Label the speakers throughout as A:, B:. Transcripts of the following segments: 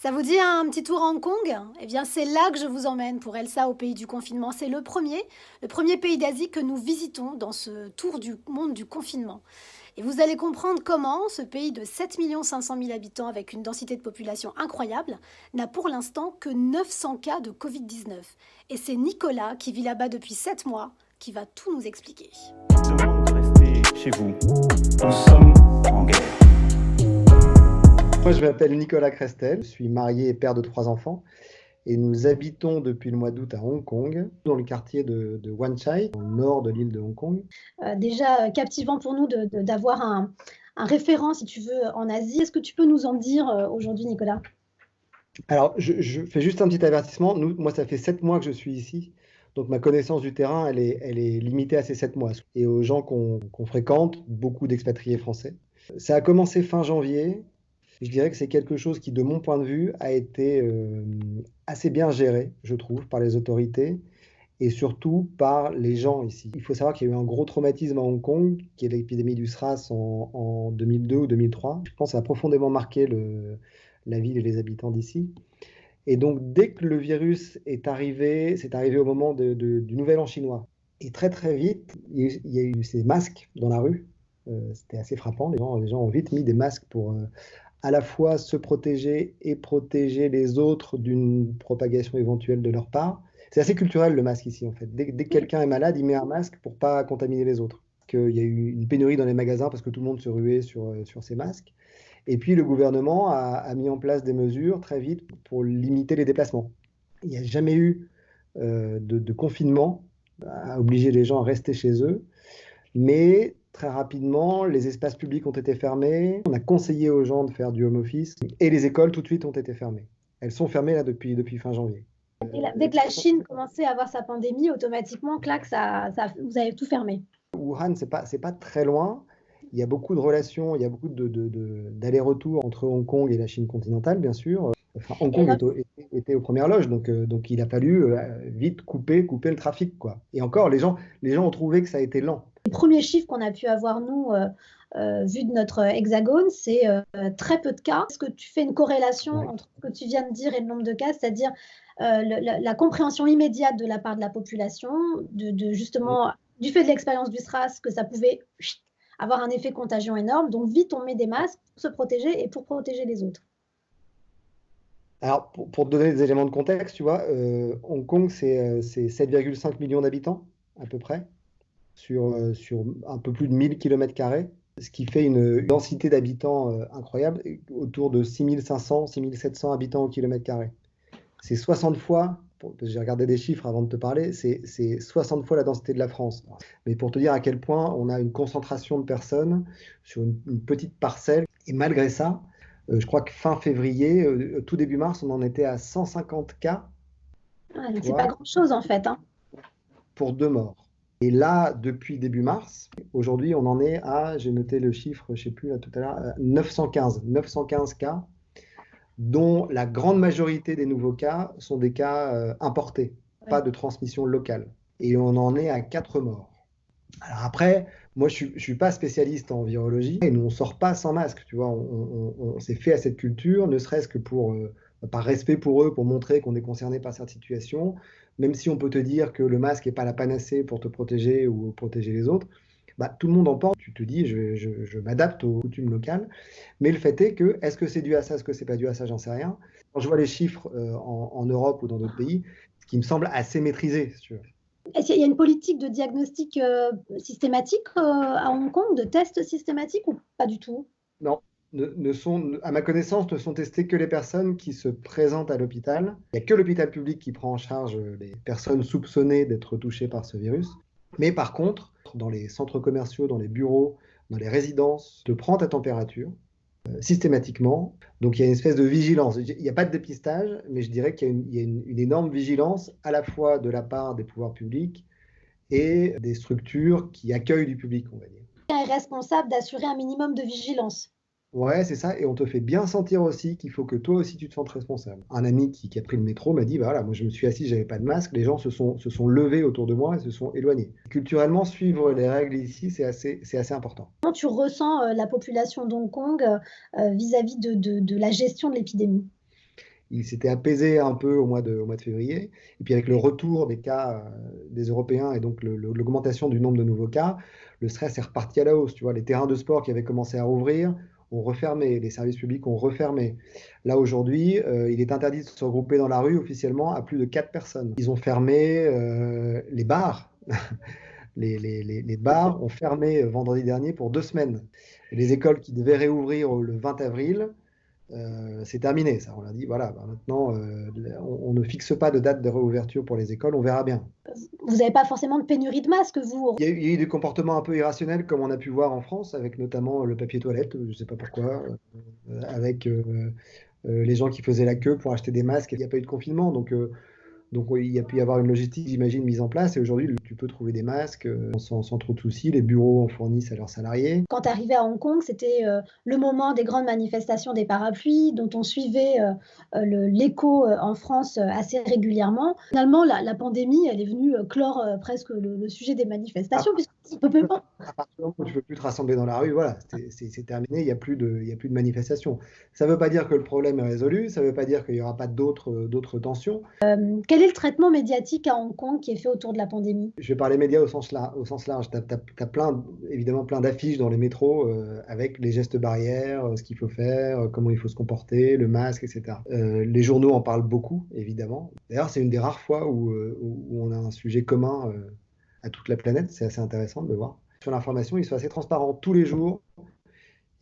A: Ça vous dit un petit tour à Hong Kong? Eh bien, c'est là que je vous emmène pour Elsa au pays du confinement. C'est le premier pays d'Asie que nous visitons dans ce tour du monde du confinement. Et vous allez comprendre comment ce pays de 7 500 000 habitants avec une densité de population incroyable n'a pour l'instant que 900 cas de Covid-19. Et c'est Nicolas, qui vit là-bas depuis 7 mois, qui va tout nous expliquer.
B: Demande de rester chez vous. Nous sommes en guerre.
C: Moi, je m'appelle Nicolas Crestel, je suis marié et père de 3 enfants et nous habitons depuis le mois d'août à Hong Kong, dans le quartier de Wan Chai, dans le nord de l'île de Hong Kong.
A: Déjà captivant pour nous d'avoir un référent, si tu veux, en Asie. Est-ce que tu peux nous en dire aujourd'hui, Nicolas?
C: Alors, je fais juste un petit avertissement. Moi, ça fait 7 mois que je suis ici, donc ma connaissance du terrain, elle est limitée à ces 7 mois. Et aux gens qu'on fréquente, beaucoup d'expatriés français. Ça a commencé fin janvier. Je dirais que c'est quelque chose qui, de mon point de vue, a été assez bien géré, je trouve, par les autorités et surtout par les gens ici. Il faut savoir qu'il y a eu un gros traumatisme à Hong Kong, qui est l'épidémie du SRAS en 2002 ou 2003. Je pense que ça a profondément marqué la ville et les habitants d'ici. Et donc, dès que le virus est arrivé, c'est arrivé au moment du Nouvel An chinois. Et très très vite, il y a eu ces masques dans la rue. C'était assez frappant. Les gens ont vite mis des masques pour à la fois se protéger et protéger les autres d'une propagation éventuelle de leur part. C'est assez culturel le masque ici en fait. Dès que quelqu'un est malade, il met un masque pour pas contaminer les autres. Il y a eu une pénurie dans les magasins parce que tout le monde se ruait sur ces masques. Et puis le gouvernement a mis en place des mesures très vite pour limiter les déplacements. Il n'y a jamais eu de confinement à obliger les gens à rester chez eux. Mais très rapidement, les espaces publics ont été fermés. On a conseillé aux gens de faire du home office. Et les écoles, tout de suite, ont été fermées. Elles sont fermées là depuis fin janvier.
A: Dès que la Chine commençait à avoir sa pandémie, automatiquement, clac, vous avez tout fermé.
C: Wuhan, c'est pas très loin. Il y a beaucoup de relations, il y a beaucoup d'allers-retours entre Hong Kong et la Chine continentale, bien sûr. Enfin, Hong Kong était aux premières loges, donc il a fallu vite couper le trafic, quoi. Et encore, les gens ont trouvé que ça a été lent.
A: Les premiers chiffres qu'on a pu avoir, nous, vu de notre hexagone, c'est très peu de cas. Est-ce que tu fais une corrélation entre ce que tu viens de dire et le nombre de cas, c'est-à-dire la compréhension immédiate de la part de la population, justement, du fait de l'expérience du SRAS, que ça pouvait avoir un effet contagion énorme. Donc, vite, on met des masques pour se protéger et pour protéger les autres.
C: Alors, pour te donner des éléments de contexte, tu vois, Hong Kong, c'est 7,5 millions d'habitants, à peu près, sur un peu plus de 1000 km², ce qui fait une densité d'habitants incroyable, autour de 6500, 6700 habitants au kilomètre carré. C'est 60 fois, j'ai regardé des chiffres avant de te parler, c'est 60 fois la densité de la France. Mais pour te dire à quel point on a une concentration de personnes sur une petite parcelle, et malgré ça, je crois que fin février, tout début mars, on en était à 150 cas.
A: C'est pas grand-chose en fait.
C: Pour 2 morts. Et là, depuis début mars, aujourd'hui, on en est à, j'ai noté le chiffre, je ne sais plus là tout à l'heure, 915 cas, dont la grande majorité des nouveaux cas sont des cas importés, pas de transmission locale. Et on en est à 4 morts. Alors après, moi, je ne suis pas spécialiste en virologie, et nous, on ne sort pas sans masque, tu vois, on s'est fait à cette culture, ne serait-ce que par respect pour eux, pour montrer qu'on est concerné par cette situation, même si on peut te dire que le masque n'est pas la panacée pour te protéger ou protéger les autres, bah, tout le monde en porte, tu te dis, je m'adapte aux coutumes locales, mais le fait est que, est-ce que c'est dû à ça, est-ce que c'est pas dû à ça, j'en sais rien. Quand je vois les chiffres en Europe ou dans d'autres pays, ce qui me semble assez maîtrisé, si tu veux.
A: Est-ce qu'il y a une politique de diagnostic systématique à Hong Kong, de tests systématiques ou pas du tout?
C: Non, à ma connaissance, ne sont testées que les personnes qui se présentent à l'hôpital. Il n'y a que l'hôpital public qui prend en charge les personnes soupçonnées d'être touchées par ce virus. Mais par contre, dans les centres commerciaux, dans les bureaux, dans les résidences, te prend ta température systématiquement. Donc il y a une espèce de vigilance. Il n'y a pas de dépistage, mais je dirais qu'il y a une énorme vigilance à la fois de la part des pouvoirs publics et des structures qui accueillent du public, on va dire.
A: Est responsable d'assurer un minimum de vigilance.
C: Ouais, c'est ça. Et on te fait bien sentir aussi qu'il faut que toi aussi tu te sentes responsable. Un ami qui a pris le métro m'a dit, bah voilà, moi je me suis assis, j'avais pas de masque, les gens se sont levés autour de moi et se sont éloignés. Culturellement, suivre les règles ici, c'est assez important.
A: Comment tu ressens la population d'Hong Kong vis-à-vis de la gestion de l'épidémie?
C: il s'était apaisé un peu au mois de février. Et puis avec le retour des cas des Européens et donc l'augmentation du nombre de nouveaux cas, le stress est reparti à la hausse. Tu vois, les terrains de sport qui avaient commencé à rouvrir ont refermé, les services publics ont refermé. Là, aujourd'hui, il est interdit de se regrouper dans la rue officiellement à plus de 4 personnes. Ils ont fermé les bars. Les bars ont fermé vendredi dernier pour 2 semaines. Et les écoles qui devaient réouvrir le 20 avril, c'est terminé, ça. On a dit, voilà, bah, maintenant, on ne fixe pas de date de réouverture pour les écoles, on verra bien.
A: Vous n'avez pas forcément de pénurie de masques, vous?
C: Il y a eu des comportements un peu irrationnels, comme on a pu voir en France, avec notamment le papier toilette, je ne sais pas pourquoi, avec les gens qui faisaient la queue pour acheter des masques. Il n'y a pas eu de confinement, donc oui, il y a pu y avoir une logistique, j'imagine, mise en place. Et aujourd'hui, tu peux trouver des masques sans trop de soucis. Les bureaux en fournissent à leurs salariés.
A: Quand tu arrivais à Hong Kong, c'était le moment des grandes manifestations des parapluies, dont on suivait l'écho en France assez régulièrement. Finalement, la pandémie, elle est venue clore presque le sujet des manifestations, puisqu'on ne peut pas.
C: À partir du moment où tu ne peux plus te rassembler dans la rue, voilà, c'est terminé, il y a plus de manifestations. Ça ne veut pas dire que le problème est résolu, ça ne veut pas dire qu'il n'y aura pas d'autres tensions.
A: Quel est le traitement médiatique à Hong Kong qui est fait autour de la pandémie?
C: Je vais parler médias au sens large. Tu as évidemment plein d'affiches dans les métros avec les gestes barrières, ce qu'il faut faire, comment il faut se comporter, le masque, etc. Les journaux en parlent beaucoup, évidemment. D'ailleurs, c'est une des rares fois où on a un sujet commun à toute la planète. C'est assez intéressant de le voir. Sur l'information, ils sont assez transparents tous les jours.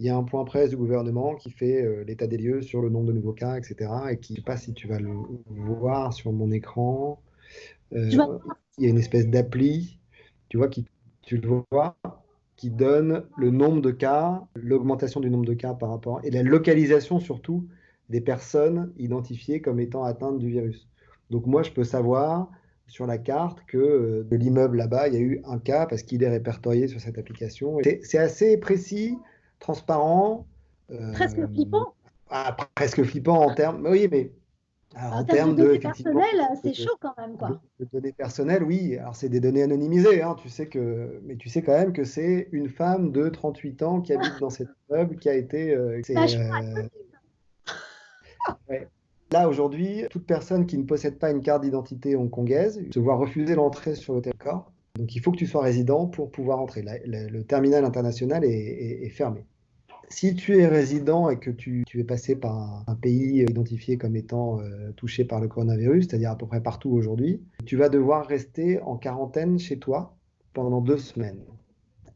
C: Il y a un point presse du gouvernement qui fait l'état des lieux sur le nombre de nouveaux cas, etc. Et qui, je ne sais pas si tu vas le voir sur mon écran.
A: Je vois.
C: Il y a une espèce d'appli, tu vois, tu le vois, qui donne le nombre de cas, l'augmentation du nombre de cas par rapport, et la localisation surtout des personnes identifiées comme étant atteintes du virus. Donc moi, je peux savoir sur la carte que de l'immeuble là-bas, il y a eu un cas parce qu'il est répertorié sur cette application. C'est assez précis, transparent.
A: Presque flippant.
C: Presque flippant en termes. Oui, mais alors,
A: En
C: en
A: termes de
C: termes de,
A: données
C: effectivement,
A: personnelles, c'est chaud quand même, quoi.
C: de données personnelles, oui. Alors, c'est des données anonymisées, hein, mais tu sais quand même que c'est une femme de 38 ans qui habite dans cet immeuble qui a été. Ouais. Là, aujourd'hui, toute personne qui ne possède pas une carte d'identité hongkongaise se voit refuser l'entrée sur le territoire. Donc, il faut que tu sois résident pour pouvoir entrer. Le terminal international est fermé. Si tu es résident et que tu es passé par un pays identifié comme étant touché par le coronavirus, c'est-à-dire à peu près partout aujourd'hui, tu vas devoir rester en quarantaine chez toi pendant 2 semaines.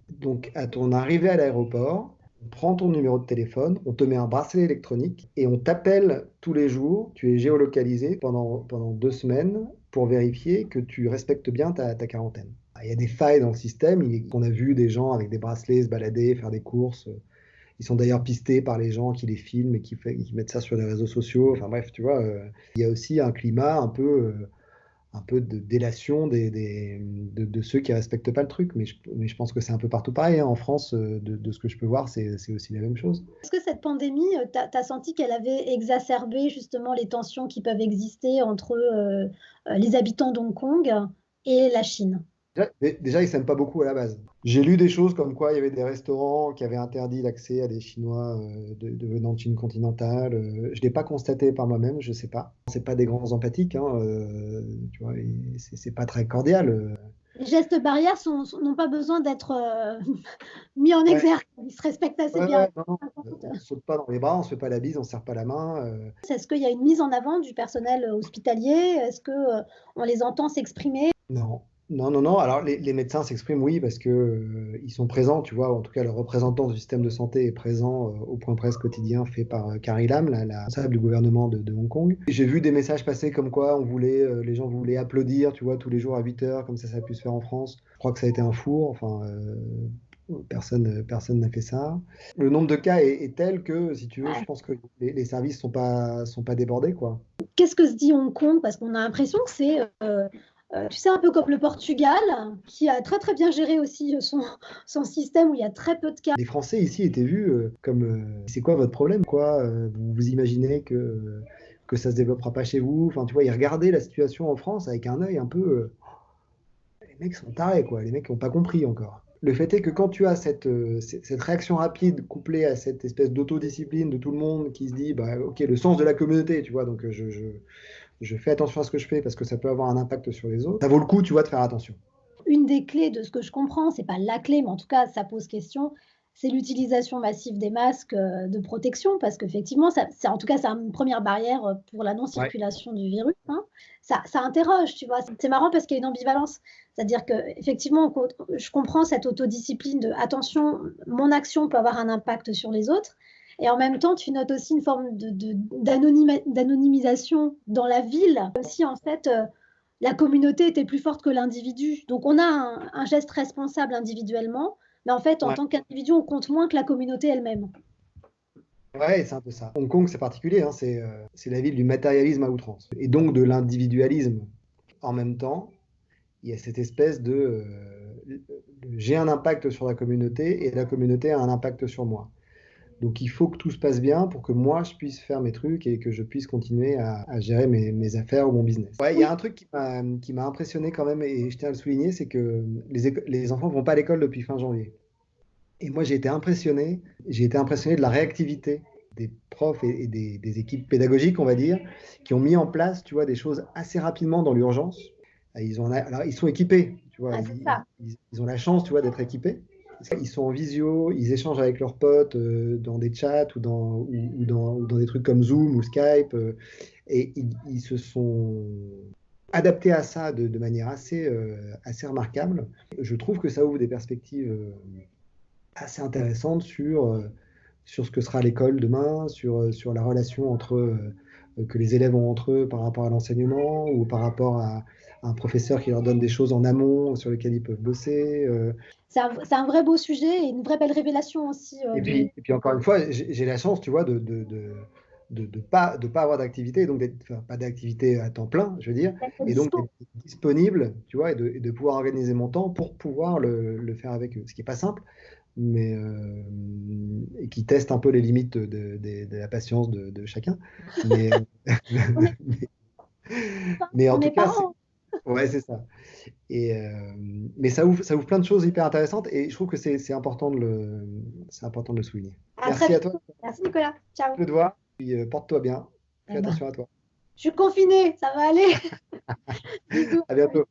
C: Donc, à ton arrivée à l'aéroport, on prend ton numéro de téléphone, on te met un bracelet électronique et on t'appelle tous les jours. Tu es géolocalisé pendant 2 semaines pour vérifier que tu respectes bien ta quarantaine. Il y a des failles dans le système. On a vu des gens avec des bracelets se balader, faire des courses. Ils sont d'ailleurs pistés par les gens qui les filment et qui mettent ça sur les réseaux sociaux. Enfin bref, tu vois, il y a aussi un climat un peu de délation de ceux qui ne respectent pas le truc. Mais je pense que c'est un peu partout pareil, hein. En France, de ce que je peux voir, c'est aussi la même chose.
A: Est-ce que cette pandémie, tu as senti qu'elle avait exacerbé justement les tensions qui peuvent exister entre les habitants d'Hong Kong et la Chine?
C: Déjà, ils ne s'aiment pas beaucoup à la base. J'ai lu des choses comme quoi il y avait des restaurants qui avaient interdit l'accès à des Chinois venant de Chine continentale. Je ne l'ai pas constaté par moi-même, je ne sais pas. C'est pas des grands empathiques, hein, tu vois, c'est pas très cordial.
A: Les gestes barrières n'ont pas besoin d'être mis en exergue. Ils se respectent assez bien.
C: Non, on ne saute pas dans les bras, on ne se fait pas la bise, on ne serre pas la main.
A: Est-ce qu'il y a une mise en avant du personnel hospitalier? Est-ce qu'on les entend s'exprimer?
C: Non. Non. Alors, les médecins s'expriment, oui, parce que ils sont présents, tu vois. En tout cas, le représentant du système de santé est présent au point presse quotidien fait par Carrie Lam, la responsable du gouvernement de Hong Kong. J'ai vu des messages passer comme quoi les gens voulaient applaudir, tu vois, tous les jours à 8 heures, comme ça a pu se faire en France. Je crois que ça a été un four. Enfin, personne n'a fait ça. Le nombre de cas est tel que, si tu veux, je pense que les services sont pas débordés, quoi.
A: Qu'est-ce que se dit Hong Kong? Parce qu'on a l'impression que c'est tu sais, un peu comme le Portugal, qui a très très bien géré aussi son système où il y a très peu de cas.
C: Les Français ici étaient vus comme c'est quoi votre problème, quoi? Vous imaginez que ça se développera pas chez vous? Enfin, tu vois, ils regardaient la situation en France avec un œil un peu. Les mecs sont tarés, quoi. Les mecs n'ont pas compris encore. le fait est que quand tu as cette réaction rapide couplée à cette espèce d'autodiscipline de tout le monde qui se dit, bah, ok, le sens de la communauté, tu vois, donc je fais attention à ce que je fais parce que ça peut avoir un impact sur les autres, ça vaut le coup, tu vois, de faire attention.
A: Une des clés de ce que je comprends, c'est pas la clé, mais en tout cas, ça pose question, c'est l'utilisation massive des masques, de protection parce qu'effectivement, ça en tout cas, c'est une première barrière, pour la
C: Ouais.
A: non-circulation du virus, hein. Ça interroge, tu vois? C'est marrant parce qu'il y a une ambivalence. C'est-à-dire qu'effectivement, je comprends cette autodiscipline de: «Attention, mon action peut avoir un impact sur les autres» et en même temps, tu notes aussi une forme d'anonymisation dans la ville, comme si en fait, la communauté était plus forte que l'individu. Donc on a un geste responsable individuellement, mais en fait, en
C: Ouais.
A: tant qu'individu, on compte moins que la communauté elle-même.
C: Ouais, c'est un peu ça. Hong Kong, c'est particulier, hein, c'est la ville du matérialisme à outrance. Et donc de l'individualisme. En même temps, il y a cette espèce j'ai un impact sur la communauté et la communauté a un impact sur moi. Donc il faut que tout se passe bien pour que moi je puisse faire mes trucs et que je puisse continuer à gérer mes affaires ou mon business. Ouais, il y
A: Oui,
C: a un truc qui m'a impressionné quand même et je tiens à le souligner, c'est que les enfants ne vont pas à l'école depuis fin janvier. Et moi j'ai été impressionné de la réactivité des profs et des équipes pédagogiques, on va dire, qui ont mis en place, tu vois, des choses assez rapidement dans l'urgence. Alors, ils sont équipés, tu vois,
A: ah, c'est ça.
C: ils ont la chance, tu vois, d'être équipés. Ils sont en visio, ils échangent avec leurs potes dans des chats ou dans des trucs comme Zoom ou Skype, et ils se sont adaptés à ça de manière assez remarquable. Je trouve que ça ouvre des perspectives assez intéressantes sur ce que sera l'école demain, sur la relation que les élèves ont entre eux par rapport à l'enseignement ou par rapport à un professeur qui leur donne des choses en amont sur lesquelles ils peuvent bosser.
A: C'est un vrai beau sujet et une vraie belle révélation aussi,
C: Et puis encore une fois, j'ai la chance, tu vois, de pas avoir d'activité, donc enfin, pas d'activité à temps plein, je veux dire,
A: d'être
C: et donc d'être
A: dispo.
C: disponible, tu vois, et de pouvoir organiser mon temps pour pouvoir le faire avec eux. Ce qui n'est pas simple, mais et qui teste un peu les limites de la patience de chacun. Mais,
A: On est
C: mais en
A: on
C: tout
A: est
C: cas,
A: parents.
C: ouais, c'est ça. Mais ça ouvre plein de choses hyper intéressantes et je trouve que c'est important de le souligner.
A: À très
C: Merci à toi,
A: bientôt. Merci Nicolas. Ciao.
C: peu de voix, puis porte-toi bien.
A: Eh
C: Fais
A: ben,
C: attention à toi.
A: je suis confinée, ça va aller. Bisous.
C: À bientôt.